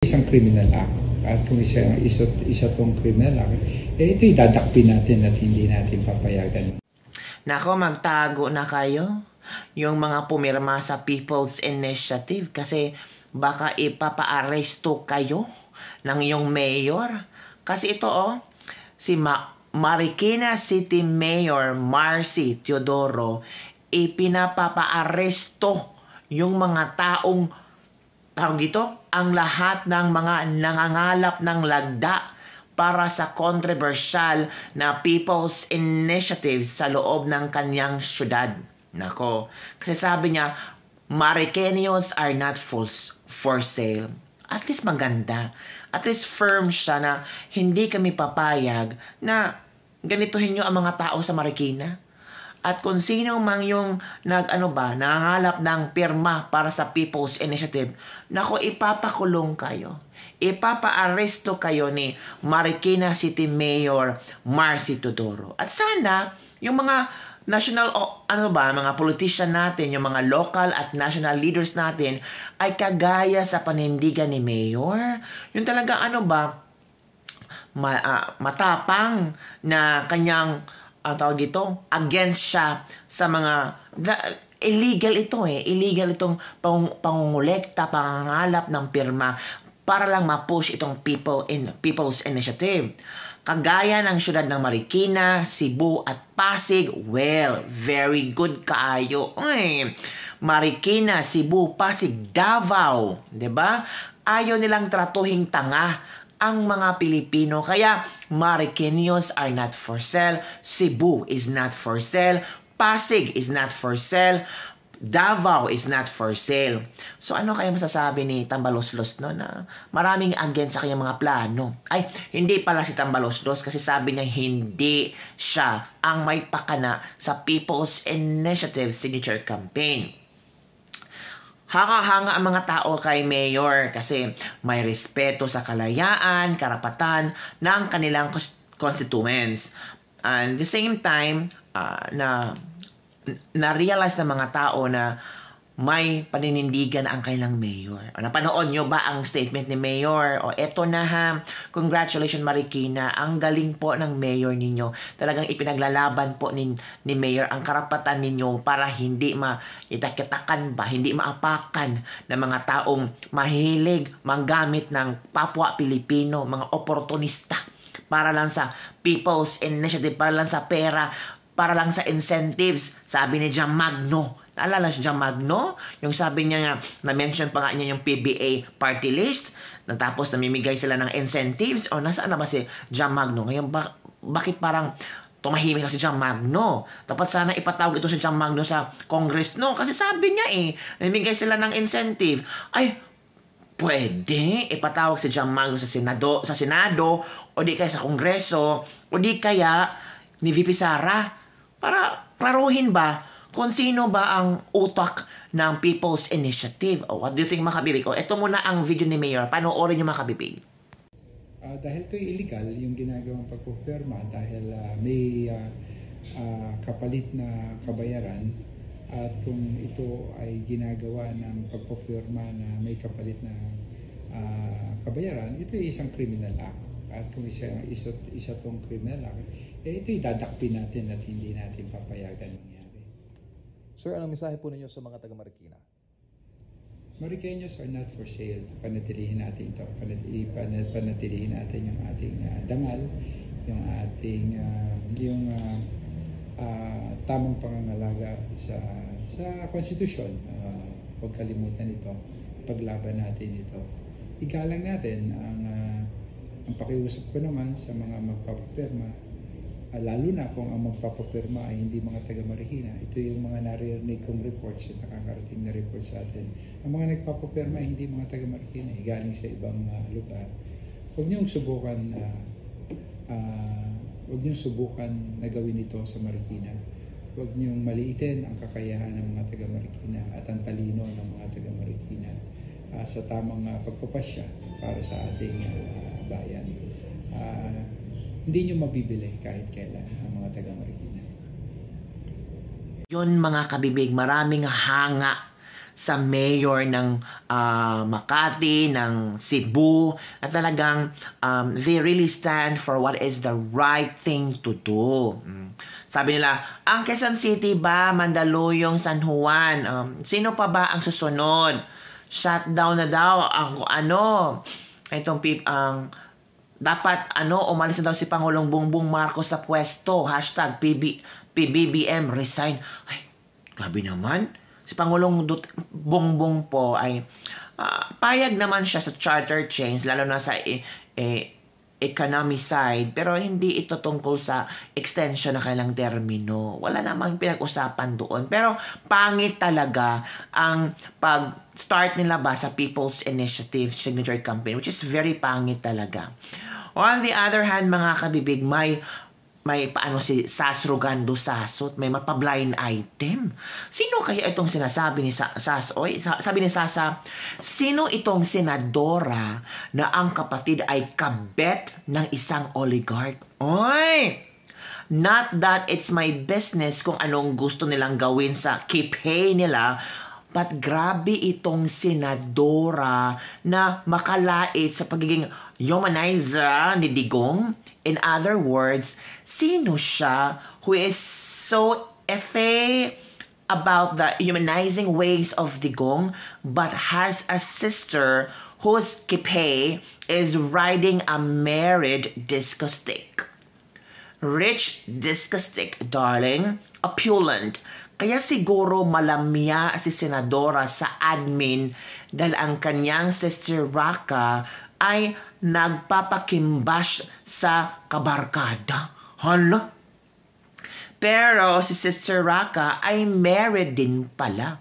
Isang criminal act. At kung isa tong criminal act, ito'y dadakpin natin at hindi natin papayagan. Nako, magtago na kayo. Yung mga pumirma sa People's Initiative kasi baka ipapa-aresto kayo ng iyong mayor. Kasi ito si Marikina City Mayor Marcy Teodoro, ipinapapa-aresto yung mga taong ang lahat ng mga nangangalap ng lagda para sa controversial na People's Initiative sa loob ng kanyang syudad. Nako, kasi sabi niya, Mariqueños are not for sale. At least maganda. At least firm siya na hindi kami papayag na ganituhin nyo ang mga tao sa Marikina. At kung sino mang yung nangangalap ng pirma para sa People's Initiative, nako, ipapakulong kayo. Ipapa-aresto kayo ni Marikina City Mayor Marcy Teodoro. At sana, yung mga national, mga politician natin, yung mga local at national leaders natin, ay kagaya sa panindigan ni Mayor. Yung talaga matapang na kanyang against siya sa mga illegal ito illegal itong pangungulekta, pangangalap ng pirma para lang ma-push itong People's Initiative. Kagaya ng syudad ng Marikina, Cebu at Pasig, well, very good kaayo. Marikina, Cebu, Pasig, Davao, 'di ba? Ayaw nilang tratuhing tanga ang mga Pilipino. Kaya Mariqueños are not for sale, Cebu is not for sale, Pasig is not for sale, Davao is not for sale. So ano kaya masasabi ni Tambaloslos na maraming against sa kanyang mga plano? Ay, hindi pala si Tambaloslos kasi sabi niya hindi siya ang may pakana sa People's Initiative Signature Campaign. Hanga-hanga ang mga tao kay Mayor kasi may respeto sa kalayaan, karapatan ng kanilang constituents. And the same time, na-realize ng mga tao na may paninindigan ang kailang mayor. Napanood nyo ba ang statement ni Mayor? Eto na ha. Congratulations Marikina. Ang galing po ng mayor ninyo. Talagang ipinaglalaban po ni Mayor ang karapatan ninyo para hindi maitakitakan ba, hindi maapakan ng mga taong mahilig manggamit ng Papua Pilipino, mga oportunista para lang sa People's Initiative, para lang sa pera, para lang sa incentives. Sabi ni Jam Magno. Naalala si Jam Magno? Yung sabi niya nga, na-mention pa nga niya yung PBA party list. Tapos namimigay sila ng incentives. Nasaan na ba si Jam Magno? Ngayon, bakit parang tumahimik na si Jam Magno? Dapat sana ipatawag ito si Jam Magno sa Congress, no? Kasi sabi niya namimigay sila ng incentive. Ay, pwede ipatawag si Jam Magno sa Senado, o di kaya sa Kongreso, o di kaya ni VP Sara, para klaruhin ba kung sino ba ang utak ng People's Initiative. What do you think, mga kabibig? Ito muna ang video ni Mayor. Panoorin niyo, mga kabibig. Dahil ito illegal yung ginagawang pagpupirma dahil may kapalit na kabayaran, at kung ito ay ginagawa ng pagpupirma na may kapalit na kabayaran, ito ay isang criminal act. At kung isa tong criminal act, ito'y dadakpin natin at hindi natin papayagan mangyari. Sir, anong mensahe po ninyo sa mga taga-Marikina? Mariqueños are not for sale. Panatilihin natin ito. Panatilihin natin yung ating dangal, yung ating tamang pangangalaga sa konstitusyon. Huwag kalimutan ito. Paglaban natin ito. Igalang natin ang pakiusap ko naman sa mga magpapapirma, lalo na kung ang magpapapirma ay hindi mga taga-Marikina. Ito yung mga naririnig kong reports at nakakarating na reports sa atin. Ang mga nagpapapirma ay hindi mga taga-Marikina, galing sa ibang lugar. Huwag niyong subukan na gawin ito sa Marikina. Huwag niyong maliitin ang kakayahan ng mga taga-Marikina at ang talino ng mga taga-Marikina sa tamang pagpapasya para sa ating bayan. Hindi nyo mabibili kahit kailan ang mga taga-Marikina. Yun, mga kabibig, maraming hanga sa mayor ng Makati, ng Cebu, na talagang they really stand for what is the right thing to do. Sabi nila, ang Quezon City ba, Mandaluyong, San Juan, sino pa ba ang susunod? Shutdown na daw ang itong dapat umalis na daw si Pangulong Bongbong Marcos sa pwesto. Hashtag PBBM resign. Ay, grabe naman. Si Pangulong Bongbong po ay payag naman siya sa charter change, lalo na sa economy side, pero hindi ito tungkol sa extension ng kailang termino. Wala namang pinag-usapan doon. Pero pangit talaga ang pag-start nila ba sa People's Initiative Signature Campaign, which is very pangit talaga. On the other hand, mga kabibig, may paano si Sas Rogando Sasot, may mapablind item. Sino kaya itong sinasabi ni Sas? Sabi ni Sasa, sino itong senadora na ang kapatid ay kabet ng isang oligarch? Oy! Not that it's my business kung anong gusto nilang gawin sa kipay nila, but grabe itong senadora na makalait sa pagiging humanizer ni Digong. In other words, sino siya who is so about the humanizing ways of Digong but has a sister whose kipay is riding a married disco stick? Rich disco stick, darling. Opulent. Kaya siguro malamya si Senadora sa admin dahil ang kanyang sister Raka ay nagpapakimbash sa kabarkada. Hala? Pero si Sister Raka ay married din pala.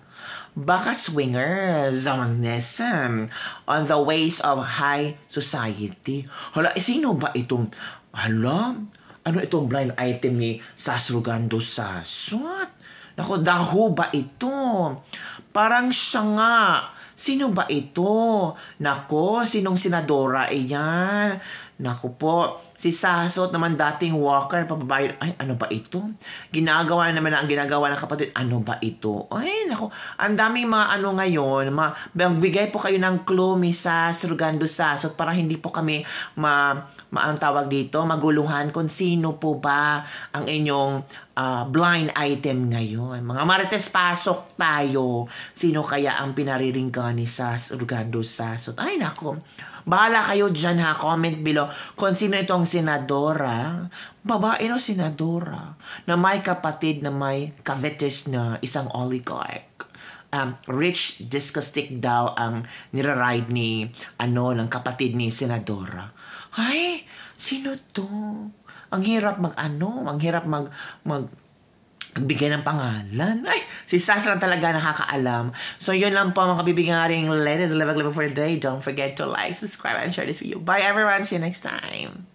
Baka swingers on this, on the ways of high society. Hala, sino ba itong, ano itong blind item ni Sas Rogando Sasot? Naku, daho ba ito? Parang siya nga. Sino ba ito? Nako, sinong senadora iyan? Naku po, si Sasot naman dating walker, pababae. Ay, ano ba ito? Ginagawa naman ang ginagawa ng kapatid. Ano ba ito? Ay, naku, ang daming mga ngayon. Magbigay po kayo ng clue, Mrs. Rogando Sasot, para hindi po kami ang tawag dito, maguluhan kung sino po ba ang inyong blind item ngayon. Mga Marites, pasok tayo. Sino kaya ang pinariringgan ni Sas Rogando Sasot? Ay, nako. Bahala kayo dyan ha. Comment below kung sino itong senadora. Babae no senadora na may kapatid na may kavetes na isang oligarch. Rich disco stick daw ang niraride ni ng kapatid ni senadora. Ay, sino to? Ang hirap magbigay ng pangalan. Ay, si Sas lang talaga nakakaalam. So, yun lang po mga kabibigaring ladies, live for the day. Don't forget to like, subscribe, and share this video. Bye everyone. See you next time.